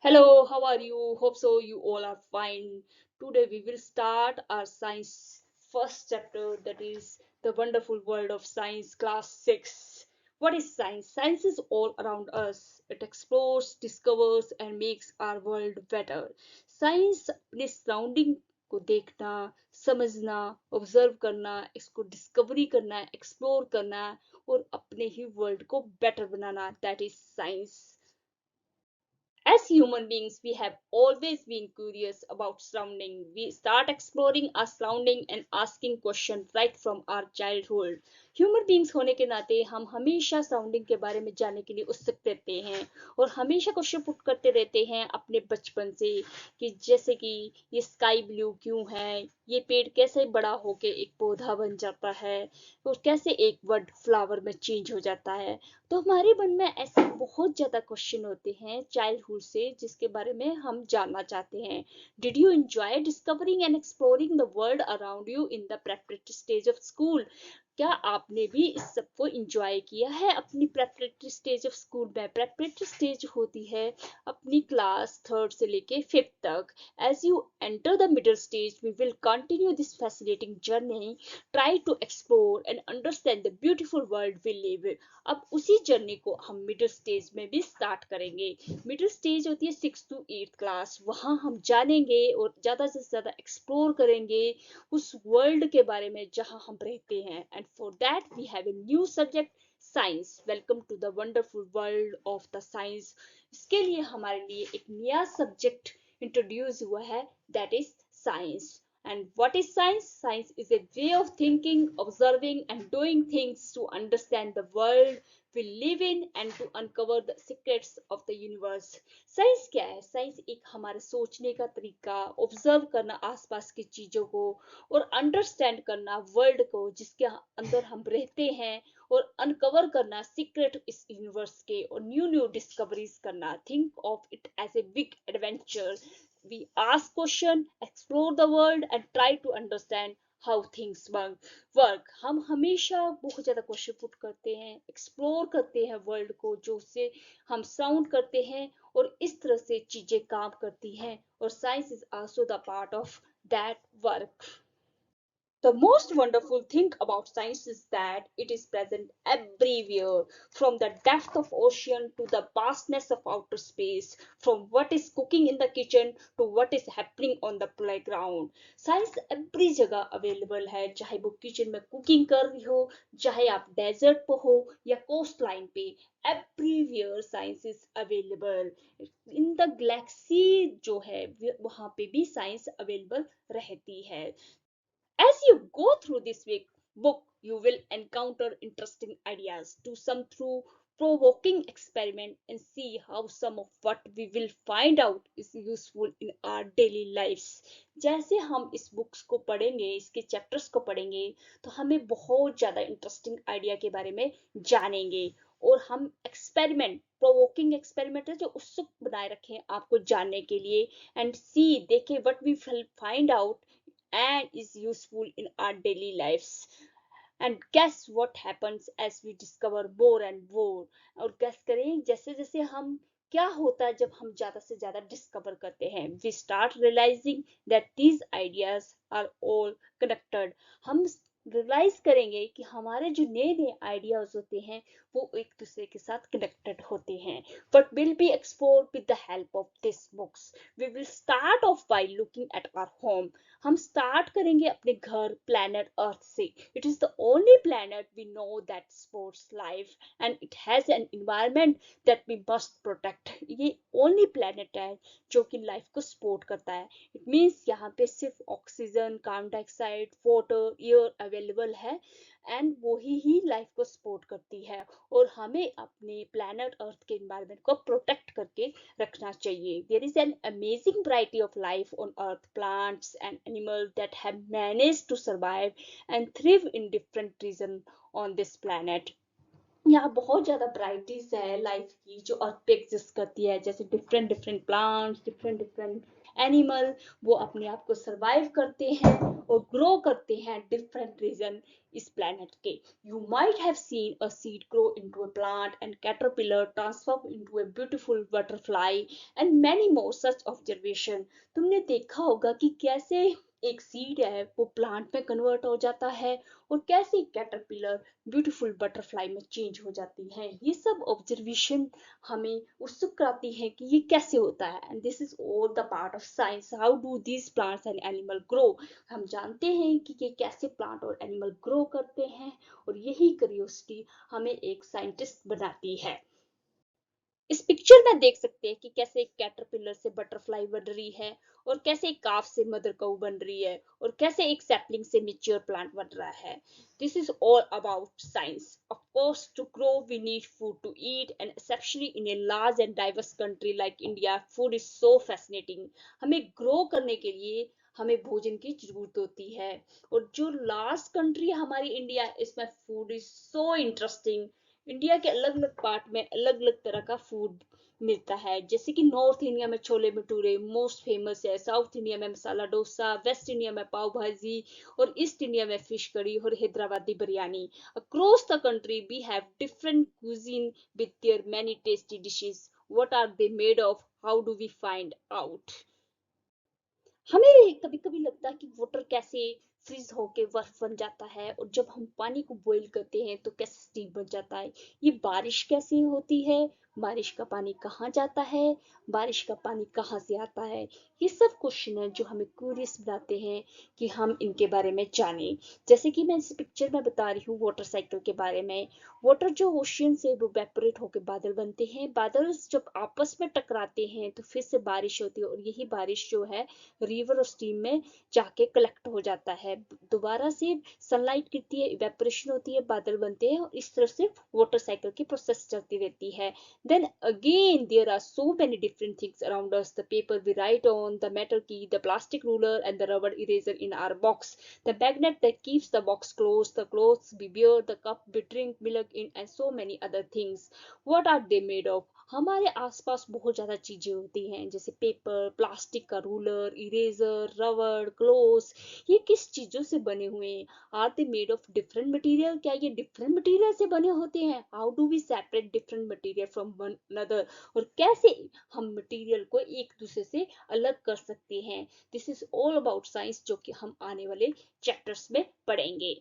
Hello, how are you? Hope so you all are fine. Today we will start our science first chapter, that is the wonderful world of science, class 6. What is science? Science is all around us. It explores, discovers and makes our world better. Science अपने surrounding को देखना, समझना, observe करना, इसको discovery करना, explore करना और अपने ही वर्ल्ड को better banana, that is science. As human beings, we have always been curious about surrounding. We start exploring our surrounding and asking questions right from our childhood. Human beings होने के नाते हम हमेशा surrounding के बारे में जानने के लिए उत्सुक रहते हैं और हमेशा क्वेश्चन पुट करते रहते हैं अपने बचपन से, कि जैसे कि ये स्काई ब्लू क्यों है, ये पेड़ कैसे बड़ा होके एक पौधा बन जाता है और कैसे एक वर्ड फ्लावर में चेंज हो जाता है. तो हमारे मन में ऐसे बहुत ज्यादा क्वेश्चन होते हैं चाइल्डहुड से जिसके बारे में हम जानना चाहते हैं. Did you enjoy discovering and exploring the world around you in the preparatory stage of school? क्या आपने भी इस सबको इंजॉय किया है अपनी प्रेपरेटरी स्टेज ऑफ स्कूल में? प्रेपरेटरी स्टेज होती है अपनी क्लास थर्ड से लेके फिफ्थ तक. As you enter the middle stage we will continue this fascinating journey, try to explore and understand the beautiful world we live in. अब उसी journey को हम मिडिल स्टेज में भी स्टार्ट करेंगे. मिडिल स्टेज होती है 6 to 8 क्लास. वहां हम जानेंगे और ज्यादा से ज्यादा एक्सप्लोर करेंगे उस वर्ल्ड के बारे में जहां हम रहते हैं. And for that we have a new subject, science. Welcome to the wonderful world of the science. इसके लिए हमारे लिए एक नया सब्जेक्ट इंट्रोड्यूस हुआ है, that is science. And what is science? Science is a way of thinking, observing, and doing things to understand the world we live in and to uncover the secrets of the universe. Science क्या है? Science एक हमारे सोचने का तरीका, observe करना आसपास की चीजों को और अंडरस्टैंड करना वर्ल्ड को जिसके अंदर हम रहते हैं और अनकवर करना सीक्रेट इस यूनिवर्स के और न्यू न्यू डिस्कवरीज करना. Think of it as a big adventure. We ask question, explore the world and try to understand how things work. हम हमेशा बहुत ज्यादा क्वेश्चन पुट करते हैं, एक्सप्लोर करते हैं वर्ल्ड को जो से हम साउंड करते हैं और इस तरह से चीजें काम करती हैं और science is also the part of that work. The most wonderful thing about science is that it is present everywhere, from the depth of ocean to the vastness of outer space, from what is cooking in the kitchen to what is happening on the playground. Science every जगह available है, चाहे वो kitchen में cooking कर रही हो, चाहे आप डेजर्ट पे हो या कोस्ट लाइन पे. everywhere science is available. in the galaxy जो है वहां पे भी साइंस अवेलेबल रहती है. As you go through this week book, you will encounter interesting ideas, do some through provoking experiment and see how some of what we will find out is useful in our daily lives. जैसे हम इस books को पढ़ेंगे, इसके chapters को पढ़ेंगे, तो हमें बहुत ज्यादा इंटरेस्टिंग आइडिया के बारे में जानेंगे और हम एक्सपेरिमेंट, प्रोवोकिंग एक्सपेरिमेंट है जो उत्सुक बनाए रखें आपको जानने के लिए. एंड सी देखें what we find out and is useful in our daily lives. And guess what happens as we discover more and more. और guess करें जैसे जैसे हम, क्या होता है जब हम ज्यादा से ज्यादा डिस्कवर करते हैं? We start realizing that these ideas are all connected. हम रियलाइज करेंगे कि हमारे जो नए नए आइडियाज होते हैं वो एक दूसरे के साथ कनेक्टेड होते हैं. But will be explore with the help of this books. We will start off by looking at our home. हम स्टार्ट करेंगे अपने घर प्लैनेट अर्थ से. It is the only planet we know that supports life and it has an environment that we must protect. ये only planet है जो कि life को सपोर्ट करता है. इट मीन्स यहाँ पे सिर्फ oxygen, carbon dioxide, water, air available है एंड वही ही लाइफ को सपोर्ट करती है और हमें अपने प्लैनेट अर्थ के एनवायरनमेंट को प्रोटेक्ट करके रखना चाहिए. There is an amazing variety of life on earth, plants and animals that have managed to survive and thrive in different regions on this planet. यहाँ बहुत ज्यादा वराइटीज है लाइफ की जो अर्थ पे एग्जिस्ट करती है, जैसे different different plants, different different animal, वो अपने आप को सरवाइव करते हैं और ग्रो करते हैं डिफरेंट रीजन इस प्लेनेट के। You might have seen a seed grow into a plant and caterpillar transform into a beautiful butterfly and many more such observation. तुमने देखा होगा कि कैसे एक सीड है वो प्लांट में कन्वर्ट हो जाता है, और कैसे कैटरपिलर ब्यूटीफुल बटरफ्लाई में चेंज हो जाती हैं। ये सब ऑब्जर्वेशन हमें उत्सुक कराती है कि ये कैसे होता है। And this is all the part of science, how do these plants and animal grow. हम जानते हैं कि ये कैसे प्लांट और एनिमल ग्रो करते हैं, और यही क्यूरियोसिटी हमें एक साइंटिस्ट बनाती है। इस पिक्चर में देख सकते हैं कि कैसे एक कैटरपिलर से बटरफ्लाई बन रही है, और कैसे एक काफ से मदर काऊ बन रही है, और कैसे एक सैपलिंग से मेच्योर प्लांट बन रहा है। This is all about science. Of course to grow we need food to eat, and exceptionally in a large and diverse country like India food is so fascinating. हमें grow करने के लिए हमें भोजन की जरूरत होती है, और जो लास्ट कंट्री हमारी इंडिया, इसमें food is so interesting. India के अलग अलग पार्ट में अलग अलग तरह का फूड मिलता है, जैसे कि नॉर्थ इंडिया में छोले भटूरे मोस्ट फेमस है, साउथ इंडिया में मसाला डोसा, वेस्ट इंडिया में पाव भाजी, और ईस्ट इंडिया में फिश करी और Hyderabadi biryani. Across the country we have different cuisine with their many tasty dishes. What are they made of? How do we find out? हमें कभी कभी लगता है कि वाटर कैसे फ्रीज होके बर्फ बन जाता है, और जब हम पानी को बॉईल करते हैं तो कैसे स्टीम बन जाता है। ये बारिश कैसे होती है, बारिश का पानी कहाँ जाता है, बारिश का पानी कहाँ से आता है। ये सब क्वेश्चन है जो हमें क्यूरियस बनाते हैं कि हम इनके बारे में जानें। जैसे कि मैं इस पिक्चर में बता रही हूँ वाटर साइकिल के बारे में। वाटर जो ओशियन से वो वेपोरेट होकर बादल बनते हैं, बादल जब आपस में टकराते हैं तो फिर से बारिश होती है, और यही बारिश जो है रिवर और स्टीम में जाके कलेक्ट हो जाता है। दोबारा से सनलाइट गिरती है, इवेपोरेशन होती है, बादल बनते हैं, और इस तरह से वाटर साइकिल की प्रोसेस चलती रहती है। Then again there are so many different things around us: the paper we write on, the metal key, the plastic ruler, and the rubber eraser in our box, the magnet that keeps the box closed, the clothes we wear, the cup we drink milk in, and so many other things. What are they made of? हमारे आसपास बहुत ज्यादा चीजें होती हैं, जैसे paper, plastic का ruler, eraser, रबड़, ग्लोव्स। ये किस चीजों से बने हुए हैं? Are they made of different material? क्या ये डिफरेंट मटेरियल से बने होते हैं? How do we separate different material from one another? और कैसे हम मटेरियल को एक दूसरे से अलग कर सकते हैं? This is all about science, जो कि हम आने वाले चैप्टर्स में पढ़ेंगे।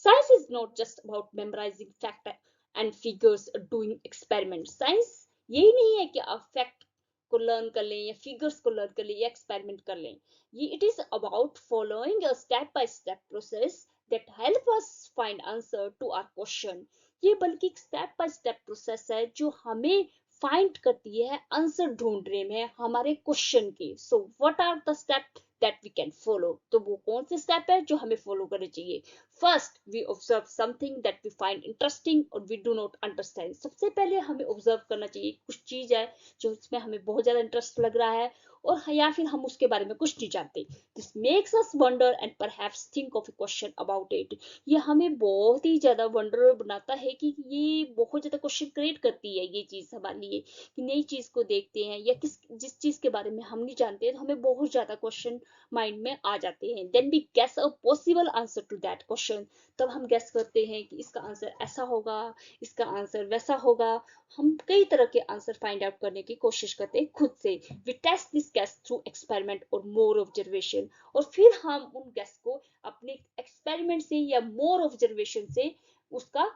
Science is not just about memorizing fact and figures or doing experiments. Science यही नहीं है कि आप फैक्ट को लर्न कर लें, या फिगर्स को लर्न कर लें, या एक्सपेरिमेंट कर लें। ये it is about following a step by step process that help us find answer to our question. ये बल्कि एक स्टेप बाय स्टेप प्रोसेस है जो हमें फाइंड करती है आंसर ढूंढने में हमारे क्वेश्चन के। So what are the step that we can follow? तो वो कौन से स्टेप है जो हमें फॉलो करने चाहिए? First we observe something that we find interesting और वी डू नॉट अंडरस्टैंड। सबसे पहले हमें ऑब्जर्व करना चाहिए कुछ चीज है जो उसमें हमें बहुत ज्यादा इंटरेस्ट लग रहा है, और या फिर हम उसके बारे में कुछ नहीं जानते। This makes us wonder and perhaps think of A question about it. ये हमें बहुत ही ज्यादा वंडर बनाता है कि ये बहुत ज्यादा क्वेश्चन क्रिएट करती है ये चीज हमारे लिए, कि नई चीज को देखते हैं या जिस चीज के बारे में हम नहीं जानते, तो हमें बहुत ज्यादा क्वेश्चन माइंड में आ जाते हैं। Then we guess a possible answer to that question. तब हम गेस करते हैं कि इसका आंसर ऐसा होगा, इसका आंसर वैसा होगा। हम कई तरह के आंसर फाइंड आउट करने की कोशिश करते हैं खुद से। We test this guess through experiment और मोर ऑब्जर्वेशन, और फिर हम उन गेस को अपने एक्सपेरिमेंट से या मोर ऑब्जर्वेशन से उसका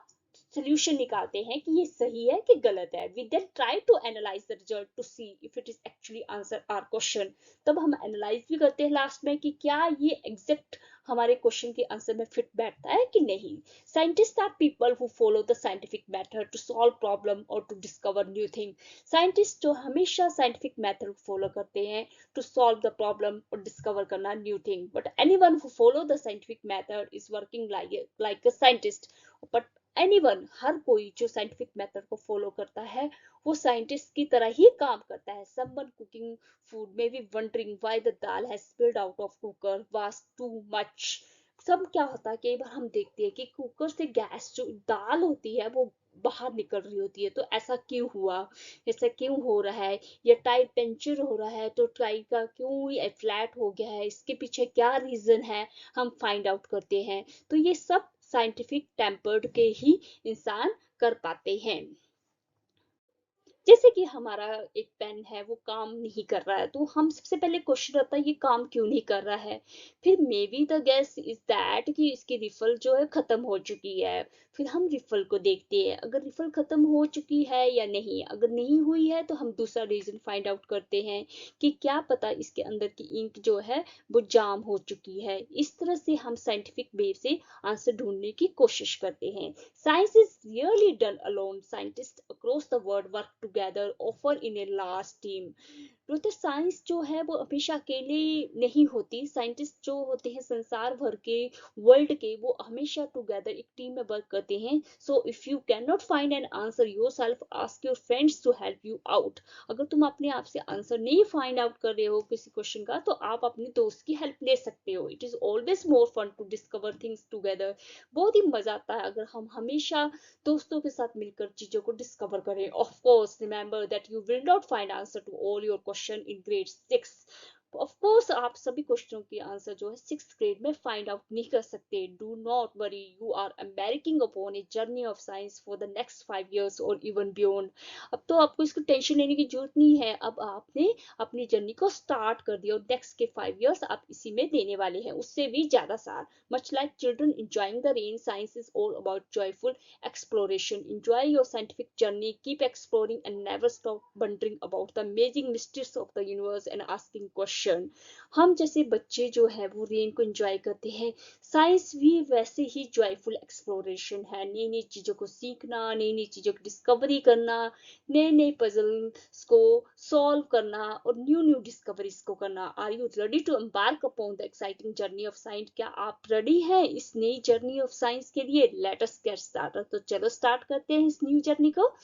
सोल्यूशन निकालते हैं कि ये सही है कि गलत है। We then try to analyse the result to see if it is actually answer our question. तब हम एनालाइज भी करते हैं लास्ट में कि क्या ये एग्जैक्ट हमारे क्वेश्चन के आंसर में फिट बैठता है कि नहीं। Scientist are people who follow the scientific method to solve problem और to discover new thing. Scientist जो हमेशा साइंटिफिक मेथड फॉलो करते हैं टू सॉल्व द प्रॉब्लम और डिस्कवर करना new thing. But anyone who follow the scientific method is working like a scientist. But anyone, हर कोई जो साइंटिफिक मेथड को फॉलो करता है वो साइंटिस्ट की तरह ही काम करता है। Someone cooking food may be wondering why the dal has spilled out of cooker was too much सब क्या होता है, कई बार हम देखते हैं कि कुकर से गैस जो दाल होती है वो बाहर निकल रही होती है, तो ऐसा क्यों हुआ, ऐसा क्यों हो रहा है, या टायर पंचर हो रहा है तो टायर का क्यों ये फ्लैट हो गया है, इसके पीछे क्या रीजन है, हम फाइंड आउट करते हैं। तो ये सब साइंटिफिक टेम्पर्ड के ही इंसान कर पाते हैं। जैसे कि हमारा एक पेन है वो काम नहीं कर रहा है, तो हम सबसे पहले क्वेश्चन आता है ये काम क्यों नहीं कर रहा है। फिर maybe the guess is that कि इसकी रिफल जो है खत्म हो चुकी है। फिर हम रिफल को देखते हैं, अगर रिफल खत्म हो चुकी है या नहीं, अगर नहीं हुई है तो हम दूसरा रीजन फाइंड आउट करते हैं कि क्या पता इसके अंदर की इंक जो है वो जाम हो चुकी है। इस तरह से हम साइंटिफिक वे से आंसर ढूंढने की कोशिश करते हैं। Science is rarely done alone. Scientists across the world work together, often in a large team. तो साइंस जो है वो हमेशा अकेले नहीं होती। साइंटिस्ट जो होते हैं संसार भर के, वर्ल्ड के, वो हमेशा टुगेदर एक टीम में वर्क करते हैं। So if you can not find an answer yourself, ask your friends to help you out. अगर तुम अपने आप से आंसर नहीं फाइंड आउट कर रहे हो किसी क्वेश्चन का, तो आप अपने दोस्त की हेल्प ले सकते हो। It is always more fun to discover things together. बहुत ही मजा आता है अगर हम हमेशा दोस्तों के साथ मिलकर चीजों को डिस्कवर करें। Of course remember that you will not find answer to all your question in grade 6। Of course आप सभी क्वेश्चनों के आंसर जो है 6th ग्रेड में फाइंड आउट नहीं कर सकते। Do not worry, you are embarking upon a journey of science for the next 5 years और इवन बियॉन्ड। अब तो आपको इसको टेंशन लेने की जरूरत नहीं है, अब आपने अपनी जर्नी को स्टार्ट कर दिया और नेक्स्ट के 5 years आप इसी में देने वाले हैं, उससे भी ज्यादा सार। Much like children enjoying the rain, science is all about joyful exploration. Enjoy your scientific journey, keep exploring and never stop wondering about the amazing mysteries of the universe and asking question। हम जैसे बच्चे जो है वो rain को enjoy करते हैं, science भी वैसे ही जॉयफुल एक्सप्लोरेशन है। नई नई चीजों को सीखना, नई नई चीजों की डिस्कवरी करना, नए नए पजल्स को सॉल्व करना और न्यू न्यू डिस्कवरीज को करना। Are you ready to embark upon the exciting journey of science? क्या आप रेडी हैं इस नई जर्नी ऑफ साइंस के लिए? Let us get started. तो चलो स्टार्ट करते हैं इस न्यू जर्नी को।